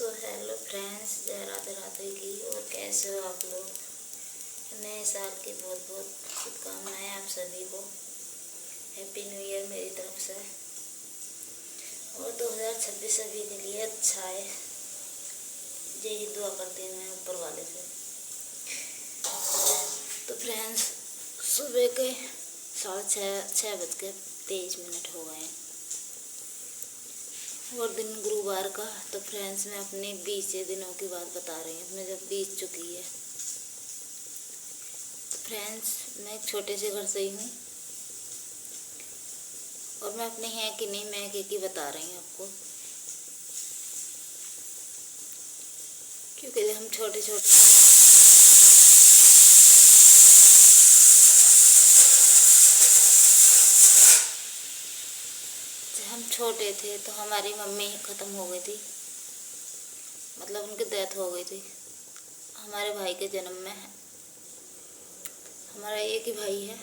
So hello friends, जय राधे राधे की। और कैसे हो आप लोग? नए साल की बहुत बहुत शुभकामनाएं आप सभी को। हैप्पी न्यू ईयर मेरी तरफ से। और 2026 सभी के लिए अच्छा है, यही दुआ करती हूँ मैं ऊपर वाले से। तो फ्रेंड्स, सुबह के 6:23 हो गए हैं और दिन गुरुवार का। तो फ्रेंड्स, मैं अपने बीते दिनों की बात बता रही हूँ, मैं जब बीत चुकी है। तो फ्रेंड्स, मैं एक छोटे से घर से ही हूँ और मैं अपने हैं कि नहीं मैं की बता रही हूँ आपको, क्योंकि हम छोटे थे तो हमारी मम्मी ख़त्म हो गई थी, मतलब उनकी डेथ हो गई थी हमारे भाई के जन्म में। हमारा एक ही भाई है,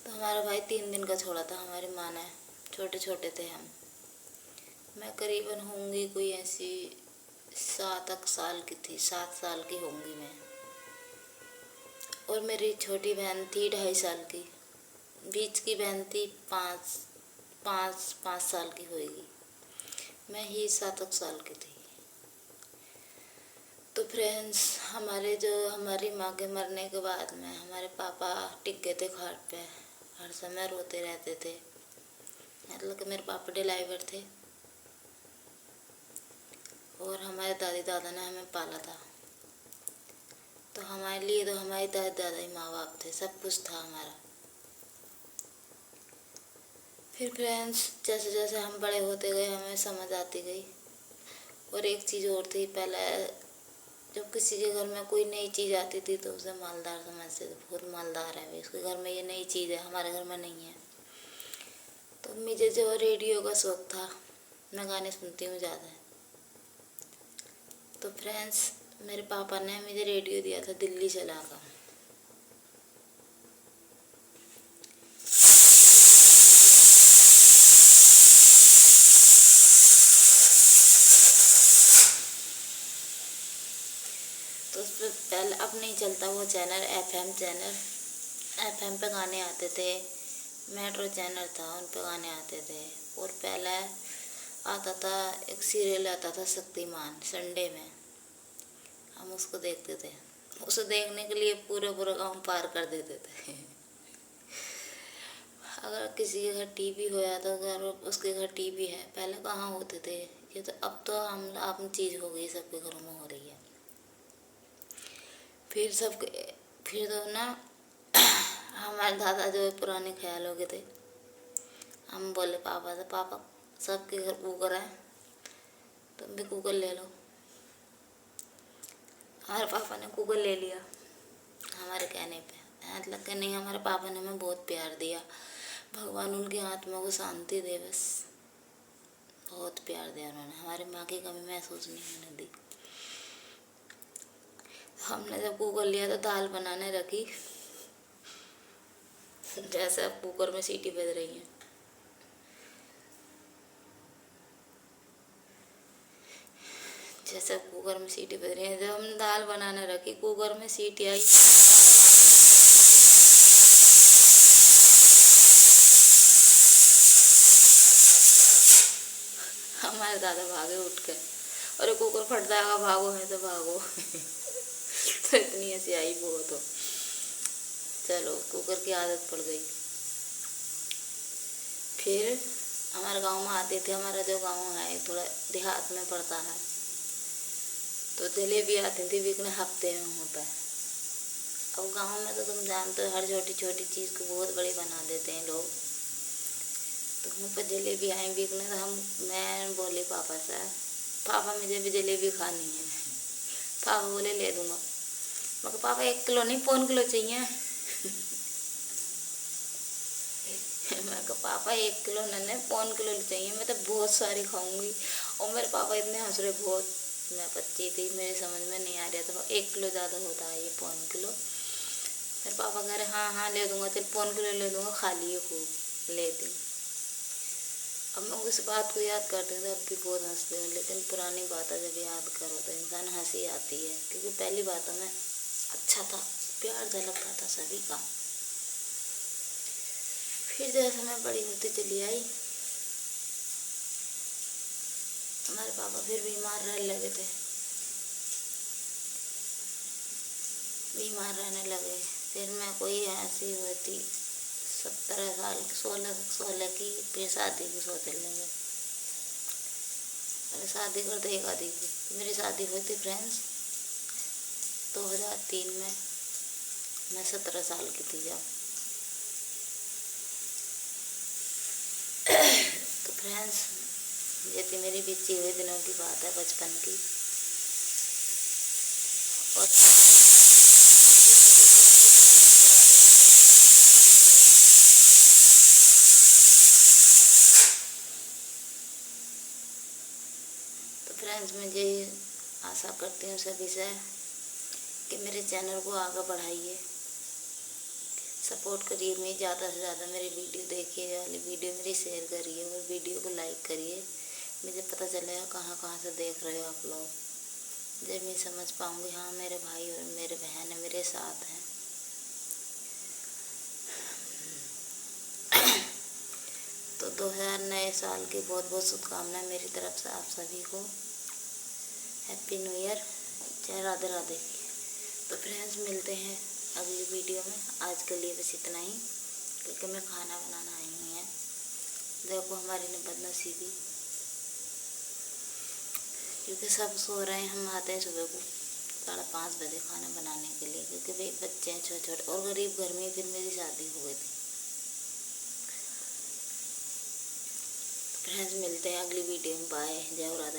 तो हमारा भाई 3 दिन का छोड़ा था हमारी माँ ने। छोटे थे हम। मैं करीबन होंगी कोई ऐसी 7 साल की थी, 7 साल की होंगी मैं। और मेरी छोटी बहन थी 2.5 साल की। बीच की बहन थी 5 साल की होगी। मैं ही 7 साल की थी। तो फ्रेंड्स, हमारी माँ के मरने के बाद में हमारे पापा टिक गए थे खाट पे, हर समय रोते रहते थे। मतलब कि मेरे पापा ड्राइवर थे और हमारे दादी दादा ने हमें पाला था। तो हमारे लिए तो हमारी दादी दादा ही माँ बाप थे, सब कुछ था हमारा। फिर फ्रेंड्स, जैसे जैसे हम बड़े होते गए हमें समझ आती गई। और एक चीज़ और थी, पहले जब किसी के घर में कोई नई चीज़ आती थी तो उसे मालदार समझते थे, बहुत मालदार है भाई, उसके घर में ये नई चीज़ है, हमारे घर में नहीं है। तो मुझे जो रेडियो का शौक़ था, मैं गाने सुनती हूँ ज़्यादा। तो फ्रेंड्स, मेरे पापा ने मुझे रेडियो दिया था दिल्ली चला कर। तो उस पर पहले, अब नहीं चलता वो चैनल, FM चैनल। FM पे गाने आते थे। मेट्रो चैनल था, उन पे गाने आते थे। और पहले आता था एक सीरियल आता था शक्तिमान, संडे में। हम उसको देखते थे। उसे देखने के लिए पूरा गांव पार कर देते थे। अगर किसी के घर टीवी होया तो अगर उसके घर टीवी है, पहले कहाँ होते थे ये, तो अब तो हम आम चीज़ हो गई, सबके घरों में हो रही है। फिर तो ना हमारे दादा जो है पुराने ख्याल हो गए थे। हम बोले पापा से, पापा सबके घर कुकर है, तुम भी कुकर ले लो। हमारे पापा ने कुकर ले लिया हमारे कहने पे। मतलब कि नहीं, हमारे पापा ने हमें बहुत प्यार दिया, भगवान उनकी आत्मा को शांति दे, बस बहुत प्यार दिया उन्होंने, हमारी माँ की कमी महसूस नहीं होने दी। हमने जब कुकर लिया तो दाल बनाने रखी, जैसे अब कुकर में सीटी बज रही है। जैसे अब कुकर में सीटी बज रही है, जब हम दाल बनाने रखी, कुकर में सीटी आई, हमारे दादा भागे उठ के, अरे कुकर फट जाएगा, भागो है तो भागो। तो इतनी ऐसी आई बहुत हो। चलो, कुकर की आदत पड़ गई। फिर हमारे गांव में आते थे, हमारा जो गांव है थोड़ा देहात में पड़ता है, तो जलेबी आती थी बिकने, हफ्ते में होता है। अब गांव में तो तुम जानते हो, हर छोटी छोटी चीज़ को बहुत बड़ी बना देते हैं लोग। तो हम पर जलेबी आई बिकने, तो मैं बोली पापा से, पापा मुझे भी जलेबी खानी है। पापा बोले ले दूंगा। मगर पापा 1 किलो नहीं, 1.25 किलो चाहिए। मैं कहा पापा 1 किलो नहीं, 1.25 किलो चाहिए, मैं तो बहुत सारी खाऊंगी। और मेरे पापा इतने हंस रहे बहुत। मैं बच्ची थी, मेरे समझ में नहीं आ रहा था, 1 किलो ज़्यादा होता है ये, 1.25 किलो। मेरे पापा कह रहे हाँ हाँ ले दूंगा, चल 1.25 किलो ले दूंगा, खा लिए खूब, ले दी। अब मैं उस बात को याद करती हूँ तो अब भी बहुत हंसती हूँ, लेकिन पुरानी बातें जब याद करो तो इंसान हंसी आती है, क्योंकि पहली बातों में अच्छा था, प्यार झलकता था सभी का। फिर जैसे मैं बड़ी होती चली आई, हमारे पापा फिर बीमार रहने लगे थे, बीमार रहने लगे। फिर मैं कोई ऐसी हुई थी 17 साल, 16 की, फिर शादी की सोचने लगे। मैंने शादी कर देगा दी थी, मेरी शादी हुई थी फ्रेंड्स 2003 में। मैं 17 साल की थी जब। तो फ्रेंड्स, ये थी मेरी बीती हुए दिनों की बात है, बचपन की। और तो फ्रेंड्स, मुझे आशा करती हूँ सभी से कि मेरे चैनल को आगे बढ़ाइए, सपोर्ट करिए, मैं ज़्यादा से ज़्यादा मेरी वीडियो देखिए, वाली वीडियो मेरी शेयर करिए और वीडियो को लाइक करिए। मुझे पता चलेगा कहाँ कहाँ से देख रहे हो आप लोग, जब मैं समझ पाऊँगी हाँ मेरे भाई और मेरे बहन है, मेरे साथ हैं। तो 2000 नए साल की बहुत बहुत शुभकामनाएं मेरी तरफ से आप सभी को। हैप्पी न्यू ईयर, जय राधे राधे। तो फ्रेंड्स, मिलते हैं अगली वीडियो में। आज के लिए बस इतना ही, क्योंकि मैं खाना बनाना आई हुई है। देखो हमारी बदनसीबी, क्योंकि सब सो रहे हैं, हम आते हैं सुबह को 5:30 बजे खाना बनाने के लिए, क्योंकि भाई बच्चे हैं छोटे छोटे और गरीब घर में। फिर मेरी शादी हो गई थी। फ्रेंड्स, मिलते हैं अगली वीडियो में। बाय, जय राधे।